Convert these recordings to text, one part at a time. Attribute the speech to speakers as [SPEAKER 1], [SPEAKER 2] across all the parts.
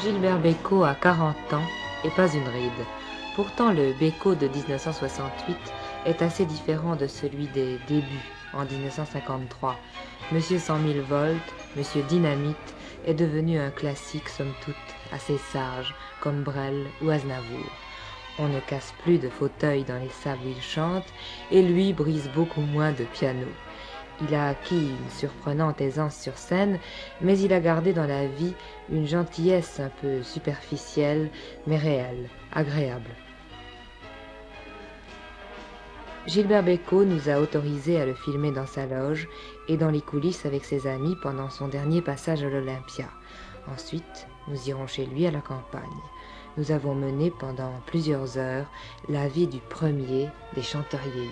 [SPEAKER 1] Gilbert Bécaud a 40 ans et pas une ride. Pourtant, le Bécaud de 1968 est assez différent de celui des débuts en 1953. Monsieur 100 000 volts, Monsieur Dynamite est devenu un classique, somme toute, assez sage, comme Brel ou Aznavour. On ne casse plus de fauteuils dans les salles où il chante, et lui brise beaucoup moins de piano. Il a acquis une surprenante aisance sur scène, mais il a gardé dans la vie une gentillesse un peu superficielle, mais réelle, agréable. Gilbert Bécaud nous a autorisé à le filmer dans sa loge et dans les coulisses avec ses amis pendant son dernier passage à l'Olympia. Ensuite, nous irons chez lui à la campagne. Nous avons mené pendant plusieurs heures la vie du premier des chanteurs yéyés.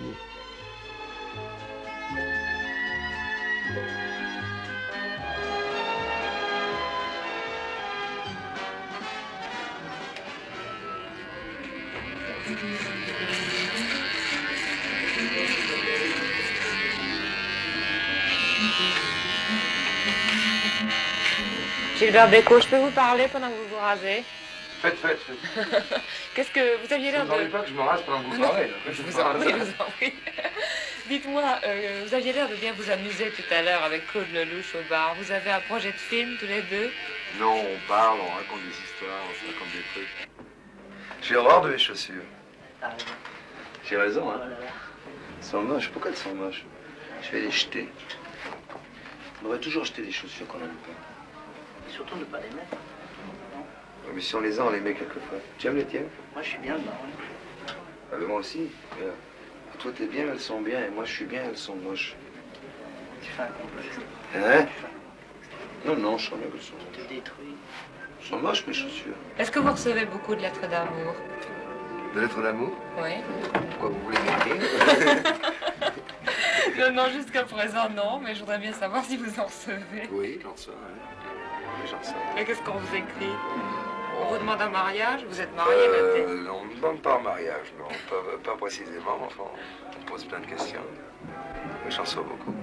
[SPEAKER 1] Gilbert Bécaud, je peux vous parler pendant que vous vous rasez?
[SPEAKER 2] Faites.
[SPEAKER 1] Qu'est-ce que vous aviez l'air de...
[SPEAKER 2] Vous n'entendez pas que je me rase pendant que vous parlez.
[SPEAKER 1] Je vous en prie. Dites-moi, vous aviez l'air de bien vous amuser tout à l'heure avec Claude Lelouch au bar. Vous avez un projet de film tous les deux?
[SPEAKER 2] Non, on parle, on raconte des histoires, on se raconte des trucs. J'ai horreur de mes chaussures. J'ai raison, hein. Elles sont moches. Pourquoi elles sont moches? Je vais les jeter. On devrait toujours jeter des chaussures qu'on n'aime pas.
[SPEAKER 3] Surtout ne pas les mettre.
[SPEAKER 2] Ouais, mais si on les a, on les met quelquefois. Tu aimes les tiennes?
[SPEAKER 3] Moi, je suis bien dedans. Oui.
[SPEAKER 2] Ah, mais moi aussi. Mais, toi, t'es bien, elles sont bien. Et moi, je suis bien, elles sont moches.
[SPEAKER 3] Tu fais un complot.
[SPEAKER 2] Hein? Non, je sens bien qu'elles sont moches.
[SPEAKER 3] Tu te détruis.
[SPEAKER 2] Elles sont moches, mes chaussures.
[SPEAKER 1] Est-ce que vous recevez beaucoup de lettres d'amour?
[SPEAKER 2] De lettres d'amour?
[SPEAKER 1] Oui.
[SPEAKER 2] Pourquoi vous voulez m'écrire?
[SPEAKER 1] Non, jusqu'à présent, non, mais je voudrais bien savoir si vous en recevez.
[SPEAKER 2] Oui, j'en reçois. Oui, j'en reçois.
[SPEAKER 1] Et qu'est-ce qu'on vous écrit? On vous demande un mariage? Vous êtes marié maintenant?
[SPEAKER 2] Non, on ne demande pas en mariage, non, pas précisément, enfin, on pose plein de questions. Mais j'en reçois beaucoup.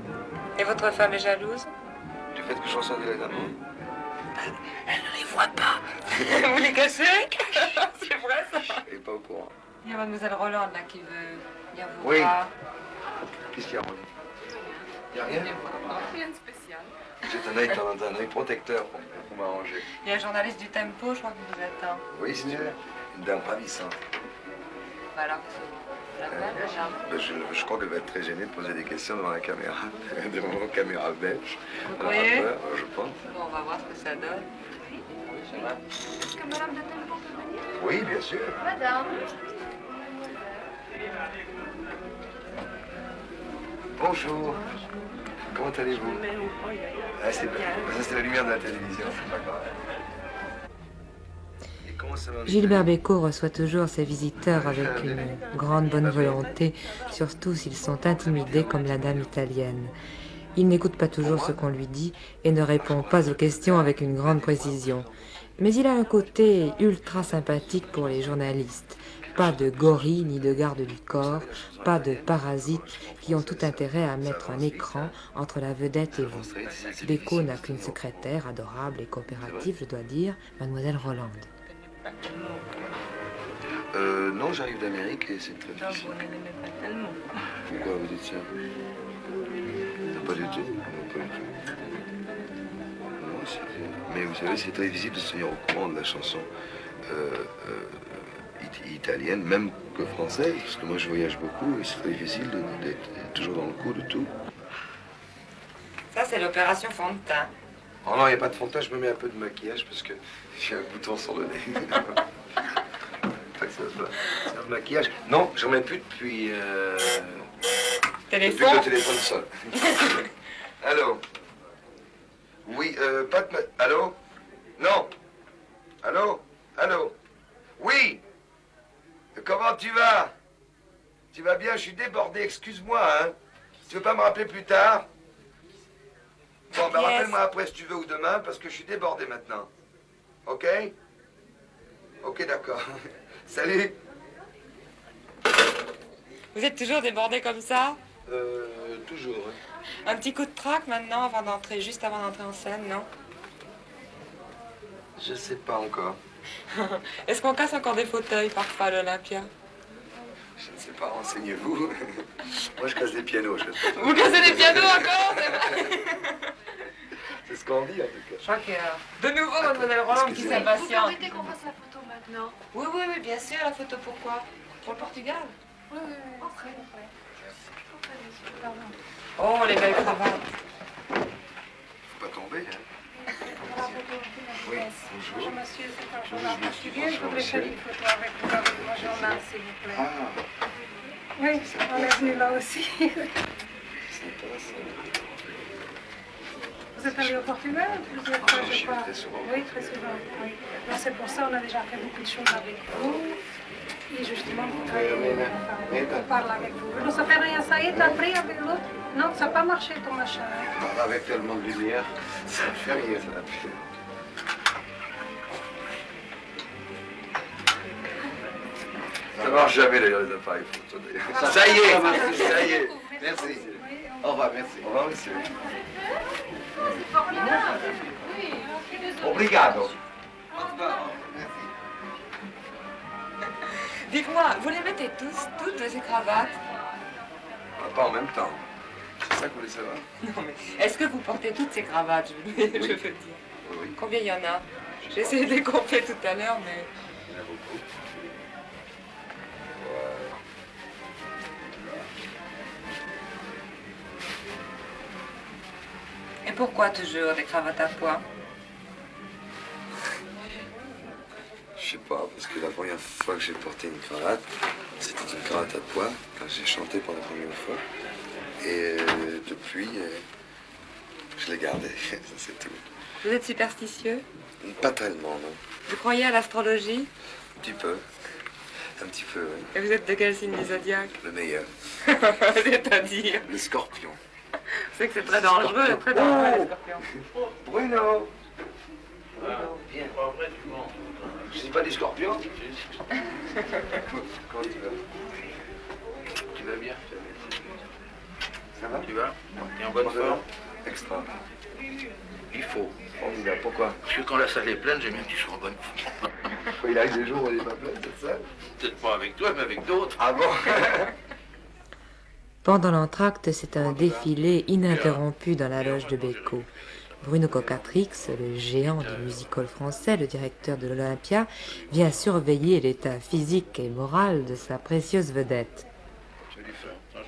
[SPEAKER 1] Et votre femme est jalouse?
[SPEAKER 2] Du fait que je reçois des lettres d'amour?
[SPEAKER 3] Elle ne les voit pas.
[SPEAKER 1] Vous les cachez? C'est vrai ça?
[SPEAKER 2] Elle n'est pas au courant.
[SPEAKER 1] Il y a mademoiselle Roland là qui veut bien vous
[SPEAKER 2] Oui.
[SPEAKER 1] voir.
[SPEAKER 2] Qu'est-ce qu'il y a, Ronnie? Il n'y a rien?
[SPEAKER 1] Rien de spécial.
[SPEAKER 2] J'ai un œil protecteur pour m'arranger.
[SPEAKER 1] Il y a un journaliste du Tempo, je crois, qui vous attend.
[SPEAKER 2] Oui, c'est une dame ravissante.
[SPEAKER 1] Bah alors, vous l'appelle, la dame?
[SPEAKER 2] Je crois qu'elle va être très gênée de poser des questions devant la caméra, devant une caméra belge.
[SPEAKER 1] Vous croyez?
[SPEAKER 2] Je pense.
[SPEAKER 1] Bon, on va voir ce que ça donne.
[SPEAKER 4] Est-ce que Madame de Tempo peut venir?
[SPEAKER 2] Oui, bien sûr.
[SPEAKER 4] Madame.
[SPEAKER 2] Bonjour. Comment allez-vous? Ah, c'est bien. Ça, c'est la lumière de la télévision, c'est pas grave. Et comment ça va?
[SPEAKER 1] Gilbert Bécaud reçoit toujours ses visiteurs avec une grande bonne volonté, surtout s'ils sont intimidés comme la dame italienne. Il n'écoute pas toujours ce qu'on lui dit et ne répond pas aux questions avec une grande précision. Mais il a un côté ultra sympathique pour les journalistes. Pas de gorilles ni de gardes du corps, pas de parasites qui ont tout intérêt à mettre un écran entre la vedette et vous. Bécaud n'a qu'une secrétaire adorable et coopérative, je dois dire, mademoiselle Roland.
[SPEAKER 2] Non, j'arrive d'Amérique et c'est très difficile. Pourquoi vous dites ça? Pas du tout. Non, pas du tout. Non, mais vous savez, c'est très difficile de se tenir au courant de la chanson italienne, même que française, parce que moi je voyage beaucoup et c'est très difficile d'être toujours dans le coup de tout.
[SPEAKER 1] Ça, c'est l'opération fond de teint.
[SPEAKER 2] Oh non, il n'y a pas de fond de teint, je me mets un peu de maquillage parce que j'ai un bouton sur le nez. C'est un maquillage. Non, j'en mets plus depuis...
[SPEAKER 1] Téléphone?
[SPEAKER 2] Depuis que le téléphone sonne. Allô? Oui, pas de... Allô? Non? Allô? Allô? Oui? Comment tu vas? Tu vas bien? Je suis débordé, excuse-moi, hein? Tu veux pas me rappeler plus tard? Bon, ben rappelle-moi après si tu veux ou demain, parce que je suis débordé maintenant. Ok? Ok, d'accord. Salut.
[SPEAKER 1] Vous êtes toujours débordé comme ça?
[SPEAKER 2] Toujours, oui.
[SPEAKER 1] Un petit coup de trac maintenant, avant d'entrer, juste avant d'entrer en scène, non?
[SPEAKER 2] Je sais pas encore.
[SPEAKER 1] Est-ce qu'on casse encore des fauteuils parfois à l'Olympia?
[SPEAKER 2] Je ne sais pas, renseignez-vous. Moi, je casse des pianos.
[SPEAKER 1] Vous cassez des pianos encore?
[SPEAKER 2] C'est ce qu'on dit, en tout cas.
[SPEAKER 1] Je crois qu'il y a de nouveau Mademoiselle Roland qui
[SPEAKER 4] Vous
[SPEAKER 1] s'impatiente.
[SPEAKER 4] permettez qu'on fasse la photo maintenant?
[SPEAKER 1] Oui, oui, oui, bien sûr, la photo pourquoi? Pour le Portugal?
[SPEAKER 4] Oui, oui, oui. Entrez, entrez. Entrez, monsieur, pardon.
[SPEAKER 1] Oh, les belles cravates.
[SPEAKER 2] Faut pas tomber, hein.
[SPEAKER 4] Pour la photo,
[SPEAKER 2] Oui,
[SPEAKER 4] bonjour.
[SPEAKER 2] bonjour.
[SPEAKER 4] Monsieur, c'est un
[SPEAKER 2] Bonjour,
[SPEAKER 4] journal
[SPEAKER 2] je
[SPEAKER 4] portugais. Je
[SPEAKER 2] suis
[SPEAKER 4] voudrais faire une photo avec vous, avec mon journal, s'il vous plaît.
[SPEAKER 2] Ah,
[SPEAKER 4] Oui, on est venu là aussi.
[SPEAKER 2] sympa, ça.
[SPEAKER 4] Vous êtes allé au Portugal plusieurs fois,
[SPEAKER 2] j'y
[SPEAKER 4] je
[SPEAKER 2] suis
[SPEAKER 4] crois.
[SPEAKER 2] très souvent.
[SPEAKER 4] Oui, très souvent. Oui. Donc, c'est pour ça qu'on a déjà fait beaucoup de choses avec vous. Et justement, vous travaillez, on parle avec vous. Non, ça fait rien, ça y est, t'as pris avec l'autre? Non, ça n'a pas marché ton machin. Hein?
[SPEAKER 2] Avec tellement de lumière, ça ne fait rien, ça. Ça marche jamais d'ailleurs les appareils photo. Ça y est, ça y est. Merci. Au revoir, merci. Au revoir, monsieur. Obrigado.
[SPEAKER 1] Dites-moi, vous les mettez tous, toutes ces cravates?
[SPEAKER 2] Pas en même temps. C'est ça que vous voulez savoir?
[SPEAKER 1] Non, mais est-ce que vous portez toutes ces cravates, je veux dire?
[SPEAKER 2] Oui.
[SPEAKER 1] Combien il y en a? J'ai essayé de les compter tout à l'heure, mais...
[SPEAKER 2] Il y en a beaucoup.
[SPEAKER 1] Et pourquoi toujours des cravates à pois?
[SPEAKER 2] Je sais pas, parce que la première fois que j'ai porté une cravate, c'était une cravate à pois, quand j'ai chanté pour la première fois. Et depuis, je l'ai gardée, ça c'est tout.
[SPEAKER 1] Vous êtes superstitieux?
[SPEAKER 2] Pas tellement, non.
[SPEAKER 1] Vous croyez à l'astrologie?
[SPEAKER 2] Un petit peu. Un petit peu, oui.
[SPEAKER 1] Et vous êtes de quel signe du zodiaque?
[SPEAKER 2] Le meilleur.
[SPEAKER 1] C'est-à-dire?
[SPEAKER 2] Le scorpion.
[SPEAKER 1] C'est que c'est très dangereux, les scorpions.
[SPEAKER 2] Bruno!
[SPEAKER 3] Bien.
[SPEAKER 2] Je dis pas du scorpion? Comment tu vas?
[SPEAKER 3] Tu vas bien?
[SPEAKER 2] Ça va?
[SPEAKER 3] Tu vas? T'es en bonne forme?
[SPEAKER 2] Extra.
[SPEAKER 3] Il faut.
[SPEAKER 2] Formidable. Pourquoi?
[SPEAKER 3] Parce que quand la salle est pleine, j'aime bien que tu sois en bonne forme.
[SPEAKER 2] Il arrive des jours où elle n'est pas pleine, c'est ça?
[SPEAKER 3] Peut-être pas avec toi, mais avec d'autres.
[SPEAKER 2] Ah bon?
[SPEAKER 1] Pendant l'entracte, c'est un défilé ininterrompu dans la loge de Bécot. Bruno Cocatrix, le géant du music-hall français, le directeur de l'Olympia, vient surveiller l'état physique et moral de sa précieuse vedette.
[SPEAKER 3] Tu veux du feu? J'en ai.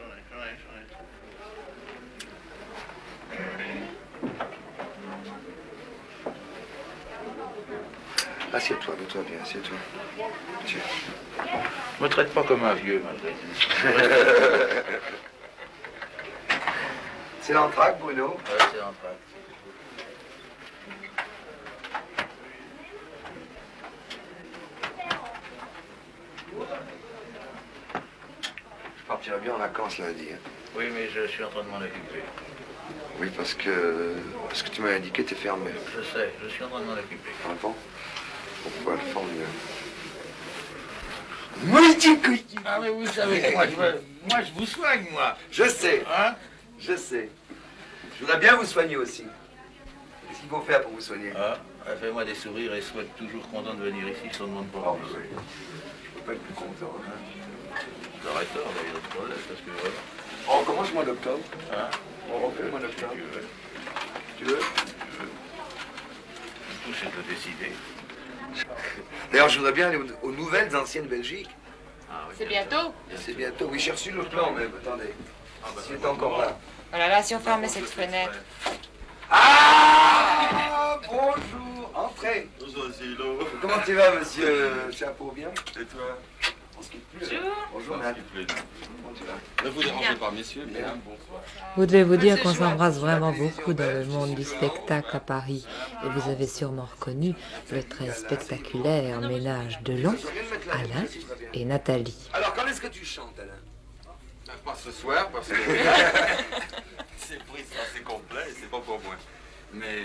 [SPEAKER 2] Assieds-toi, mets-toi bien, assieds-toi. Tiens.
[SPEAKER 3] Me traite pas comme un vieux, madame.
[SPEAKER 2] C'est l'entracte, Bruno?
[SPEAKER 3] Ouais, c'est en train.
[SPEAKER 2] Je partirai bien en vacances lundi. Hein.
[SPEAKER 3] Oui, mais je suis en train de m'en occuper.
[SPEAKER 2] Oui, parce que tu m'as indiqué, t'es fermé.
[SPEAKER 3] Je sais, je suis en train de m'en occuper.
[SPEAKER 2] Ah bon? Pourquoi le formule?
[SPEAKER 3] Ah, mais vous savez, moi je vous soigne, moi.
[SPEAKER 2] Je sais,
[SPEAKER 3] Hein?
[SPEAKER 2] je sais. Je voudrais bien vous soigner aussi. Qu'est-ce qu'il faut faire pour vous soigner?
[SPEAKER 3] Ah, fais-moi des sourires et sois toujours content de venir ici, je t'en demande pas
[SPEAKER 2] Oh,
[SPEAKER 3] plus.
[SPEAKER 2] oui. Je peux pas être plus content. Hein.
[SPEAKER 3] T'aurais tort, d'ailleurs, de problème, parce que voilà.
[SPEAKER 2] On commence le mois d'octobre.
[SPEAKER 3] Hein?
[SPEAKER 2] On refait le mois
[SPEAKER 3] Si
[SPEAKER 2] d'octobre.
[SPEAKER 3] tu veux.
[SPEAKER 2] Tu veux?
[SPEAKER 3] Tout c'est de décider.
[SPEAKER 2] D'ailleurs, je voudrais bien aller aux nouvelles anciennes Belgique.
[SPEAKER 3] Ah, oui,
[SPEAKER 1] C'est
[SPEAKER 3] bien
[SPEAKER 1] bientôt?
[SPEAKER 2] C'est bientôt. Oui, j'ai reçu le plan, mais attendez.
[SPEAKER 3] Ah, bah,
[SPEAKER 2] C'est encore là.
[SPEAKER 1] Oh là là, si on fermait cette fenêtre.
[SPEAKER 2] Ah! Bonjour! Entrez! Comment tu vas, monsieur Chapeau? Bien? Et toi? On se quitte plus. Bonjour, madame. Comment tu vas?
[SPEAKER 5] Ne vous dérangez pas, messieurs. Bien, bonsoir.
[SPEAKER 1] Vous devez vous dire qu'on s'embrasse vraiment beaucoup dans le monde du spectacle à Paris. Et vous avez sûrement reconnu le très spectaculaire ménage Delon, Alain et Nathalie.
[SPEAKER 2] Alors, quand est-ce que tu chantes, Alain?
[SPEAKER 5] Pas ce soir, parce que c'est pris assez complet et c'est pas pour moi. Mais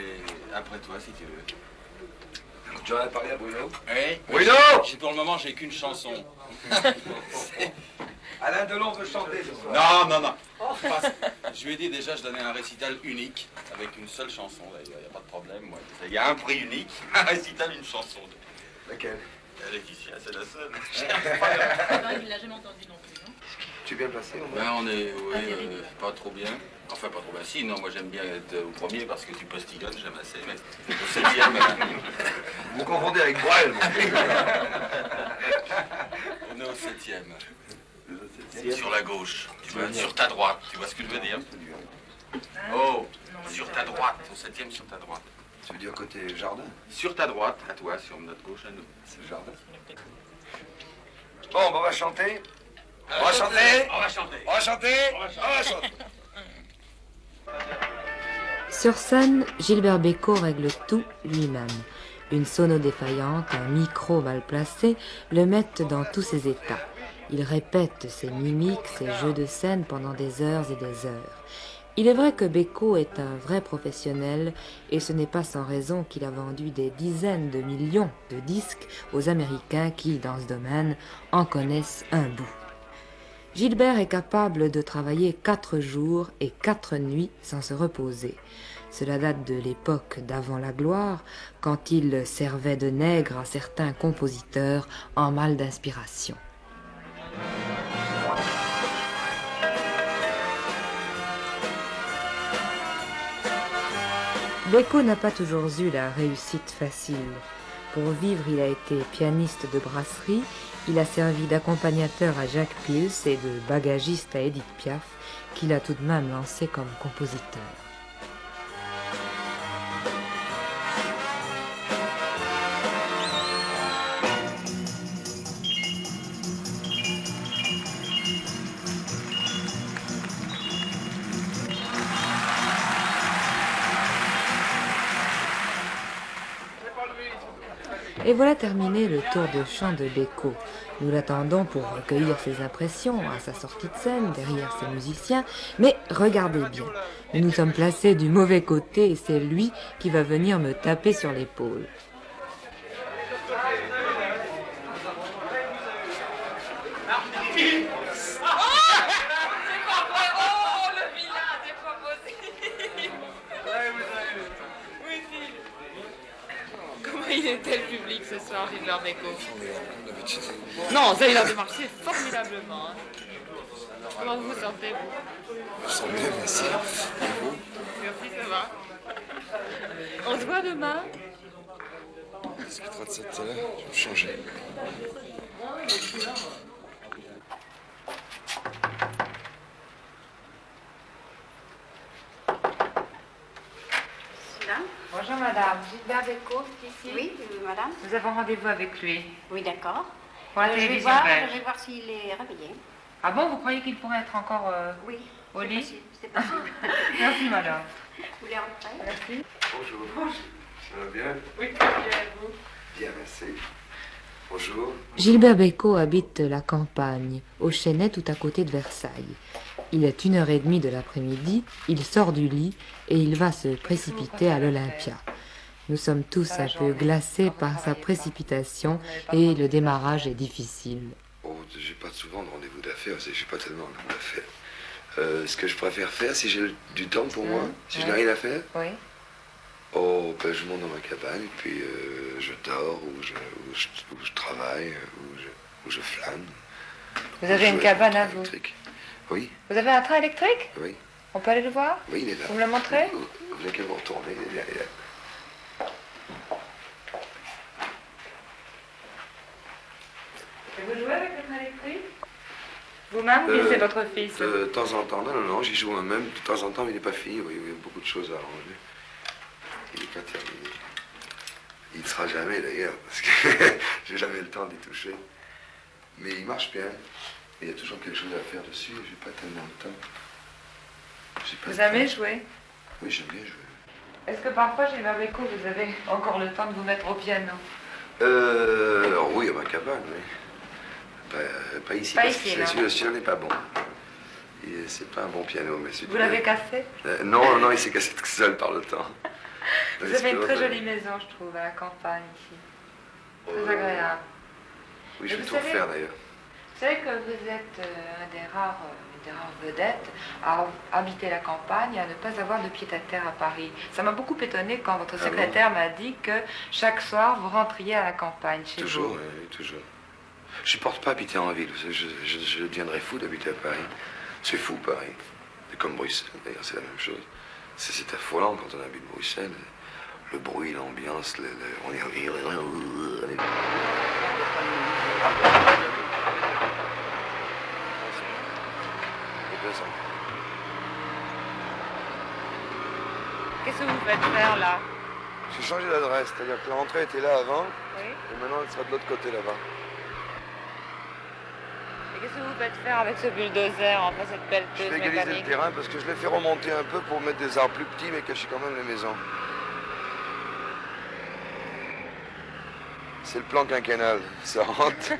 [SPEAKER 5] après toi, si tu veux.
[SPEAKER 2] Tu en as parlé à Bruno?
[SPEAKER 5] Oui.
[SPEAKER 2] Bruno!
[SPEAKER 5] Pour le moment, j'ai qu'une chanson.
[SPEAKER 2] Alain Delon veut chanter ce soir.
[SPEAKER 5] Non. Je lui ai dit déjà, je donnais un récital unique, avec une seule chanson d'ailleurs, il n'y a pas de problème. Moi. Il y a un prix unique, un récital, une chanson.
[SPEAKER 2] Laquelle?
[SPEAKER 5] Laetitia, c'est la seule.
[SPEAKER 6] Non, il ne l'a jamais entendu non plus. Hein.
[SPEAKER 2] Tu es bien placé, on
[SPEAKER 5] Ben, on est pas trop bien. Enfin, pas trop bien. Si, non, moi j'aime bien être au premier parce que tu postillonnes, j'aime assez, mais au septième.
[SPEAKER 2] Vous confondez avec Brel, mon
[SPEAKER 5] On est au septième. Sur la gauche, tu vois, sur ta droite, tu vois ce que je veux dire? Oh, sur ta droite, au septième sur ta droite.
[SPEAKER 2] Tu veux dire côté jardin?
[SPEAKER 5] Sur ta droite, à toi, sur notre gauche à nous.
[SPEAKER 2] C'est le jardin. Bon, on va chanter. On va chanter.
[SPEAKER 3] On va chanter.
[SPEAKER 2] On va chanter. On va chanter.
[SPEAKER 1] Sur scène, Gilbert Bécaud règle tout lui-même. Une sono défaillante, un micro mal placé le mettent dans tous ses états. Il répète ses mimiques, ses jeux de scène pendant des heures et des heures. Il est vrai que Bécaud est un vrai professionnel et ce n'est pas sans raison qu'il a vendu des dizaines de millions de disques aux Américains qui, dans ce domaine, en connaissent un bout. Gilbert est capable de travailler 4 jours et 4 nuits sans se reposer. Cela date de l'époque d'avant la gloire, quand il servait de nègre à certains compositeurs en mal d'inspiration. Bécaud n'a pas toujours eu la réussite facile. Pour vivre, il a été pianiste de brasserie, il a servi d'accompagnateur à Jacques Pils et de bagagiste à Édith Piaf, qu'il a tout de même lancé comme compositeur. Et voilà terminé le tour de chant de Bécaud. Nous l'attendons pour recueillir ses impressions à sa sortie de scène, derrière ses musiciens. Mais regardez bien, nous nous sommes placés du mauvais côté et c'est lui qui va venir me taper sur l'épaule.
[SPEAKER 6] Il était le public ce soir, Gilbert Bécaud. Non, ça, il a marché formidablement. Hein. Comment vous vous sentez, vous?
[SPEAKER 2] Je sens bien, merci.
[SPEAKER 6] Merci, ça va. On se voit demain?
[SPEAKER 2] On discutera de ça tout à l'heure. Je vais me changer.
[SPEAKER 1] Bonjour madame, Gilbert Bécaud, ici.
[SPEAKER 7] Oui, madame.
[SPEAKER 1] Nous avons rendez-vous avec lui.
[SPEAKER 7] Oui, d'accord.
[SPEAKER 1] Pour la
[SPEAKER 7] je
[SPEAKER 1] télévision
[SPEAKER 7] vais
[SPEAKER 1] belge.
[SPEAKER 7] voir s'il est réveillé.
[SPEAKER 1] Ah bon, vous croyez qu'il pourrait être encore
[SPEAKER 7] Oui.
[SPEAKER 1] au lit?
[SPEAKER 7] C'est possible.
[SPEAKER 1] Merci madame.
[SPEAKER 7] Vous voulez rentrer?
[SPEAKER 1] Merci.
[SPEAKER 2] Bonjour. Ça va bien?
[SPEAKER 6] Oui, très bien, vous.
[SPEAKER 2] Bien, merci. Bonjour.
[SPEAKER 1] Gilbert Bécaud habite la campagne, au Chênay tout à côté de Versailles. Il est 1h30 de l'après-midi, il sort du lit et il va se précipiter à l'Olympia. Nous sommes tous un peu glacés par sa précipitation et le démarrage est difficile.
[SPEAKER 2] Oh, j'ai pas souvent de rendez-vous d'affaires, j'ai pas tellement de rendez-vous d'affaires. Ce que je préfère faire, si j'ai du temps pour moi, si je n'ai rien à faire,
[SPEAKER 1] Oui.
[SPEAKER 2] oh, ben, je monte dans ma cabane, et puis je dors, ou je travaille, ou je flâne.
[SPEAKER 1] Vous avez une cabane à vous?
[SPEAKER 2] Électrique. Oui,
[SPEAKER 1] Vous avez un train électrique?
[SPEAKER 2] oui,
[SPEAKER 1] On peut aller le voir?
[SPEAKER 2] oui, il est là.
[SPEAKER 1] Vous me le montrez?
[SPEAKER 2] Vous n'avez qu'à vous retourner, il est derrière.
[SPEAKER 1] Et vous jouez avec le train électrique? Vous-même ou bien c'est votre fils?
[SPEAKER 2] De temps en temps, non, j'y joue moi-même. De temps en temps, mais il n'est pas fini, oui, il y a beaucoup de choses à arranger. Il n'est pas terminé. Il ne sera jamais d'ailleurs, parce que j'ai jamais le temps d'y toucher. Mais il marche bien. Il y a toujours quelque chose à faire dessus, j'ai pas tellement de temps.
[SPEAKER 1] Vous aimez jouer?
[SPEAKER 2] Oui, j'aime bien jouer.
[SPEAKER 1] Est-ce que parfois, Gilbert Bécaud, vous avez encore le temps de vous mettre au piano?
[SPEAKER 2] Alors oui, à ma cabane, oui. Pas ici,
[SPEAKER 1] Pas
[SPEAKER 2] parce
[SPEAKER 1] ici,
[SPEAKER 2] que
[SPEAKER 1] non.
[SPEAKER 2] celui-là n'est pas bon. C'est pas un bon piano, mais celui-là...
[SPEAKER 1] Vous l'avez cassé?
[SPEAKER 2] Non, il s'est cassé tout seul par le temps.
[SPEAKER 1] Vous avez une très jolie maison, je trouve, à la campagne, ici. Très agréable.
[SPEAKER 2] Oui, je
[SPEAKER 1] Et
[SPEAKER 2] vais
[SPEAKER 1] vous
[SPEAKER 2] tout
[SPEAKER 1] savez-
[SPEAKER 2] refaire d'ailleurs.
[SPEAKER 1] Vous savez que vous êtes un des rares en vedette, à habiter la campagne et à ne pas avoir de pied-à-terre à Paris. Ça m'a beaucoup étonné quand votre secrétaire m'a dit que chaque soir, vous rentriez à la campagne chez
[SPEAKER 2] Toujours,
[SPEAKER 1] vous.
[SPEAKER 2] oui, toujours. Je supporte pas habiter en ville. Je deviendrais fou d'habiter à Paris. C'est fou, Paris. C'est comme Bruxelles, d'ailleurs, c'est la même chose. C'est affolant quand on habite Bruxelles. Le bruit, l'ambiance, on est...
[SPEAKER 1] Qu'est-ce que vous faites faire là?
[SPEAKER 2] J'ai changé d'adresse, c'est-à-dire que l'entrée était là avant,
[SPEAKER 1] Oui.
[SPEAKER 2] et maintenant elle sera de l'autre côté là-bas.
[SPEAKER 1] Et qu'est-ce que vous faites faire avec ce bulldozer, enfin cette
[SPEAKER 2] Je
[SPEAKER 1] pelleteuse
[SPEAKER 2] vais égaliser
[SPEAKER 1] mécanique?
[SPEAKER 2] le terrain parce que je l'ai fait remonter un peu pour mettre des arbres plus petits mais cacher quand même les maisons. C'est le plan quinquennal, ça rentre.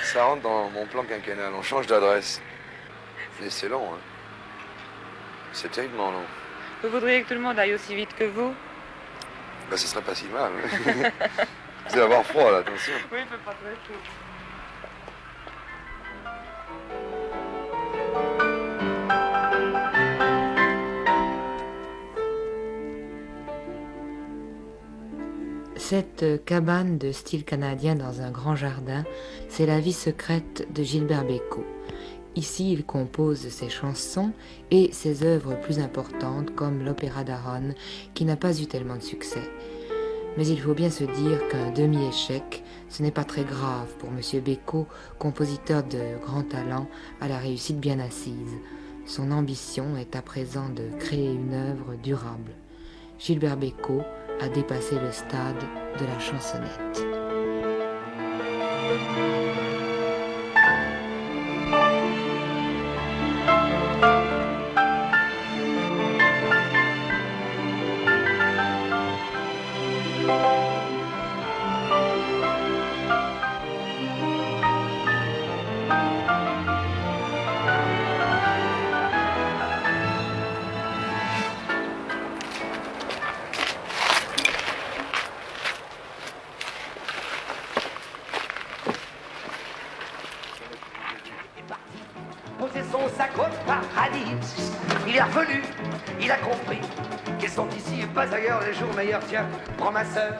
[SPEAKER 2] Ça rentre dans mon plan quinquennal, on change d'adresse. Mais c'est long, hein. C'est terriblement long.
[SPEAKER 1] Vous voudriez que tout le monde aille aussi vite que vous?
[SPEAKER 2] Ben, ce serait pas si mal. Hein. Vous allez avoir froid là, attention.
[SPEAKER 1] Oui, il fait pas très chaud. Cette cabane de style canadien dans un grand jardin, c'est la vie secrète de Gilbert Bécaud. Ici, il compose ses chansons et ses œuvres plus importantes comme l'opéra d'Aron, qui n'a pas eu tellement de succès. Mais il faut bien se dire qu'un demi-échec, ce n'est pas très grave pour M. Bécaud, compositeur de grand talent à la réussite bien assise. Son ambition est à présent de créer une œuvre durable. Gilbert Bécaud a dépassé le stade de la chansonnette.
[SPEAKER 8] Poser son sac au paradis. Il est revenu, il a compris qu'ils sont ici et pas ailleurs les jours meilleurs. Tiens, prends ma sœur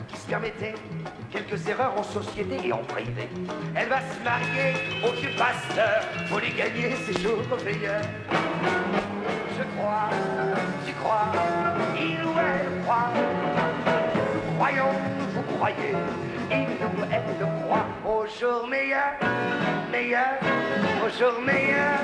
[SPEAKER 8] qui se permettait quelques erreurs en société et en privé. Elle va se marier au vieux pasteur, faut les gagner ces jours meilleurs. Je crois, tu crois, il ou elle croit. Nous croyons, vous croyez, il ou elle croit. Au jour meilleur, meilleur, au jour meilleur.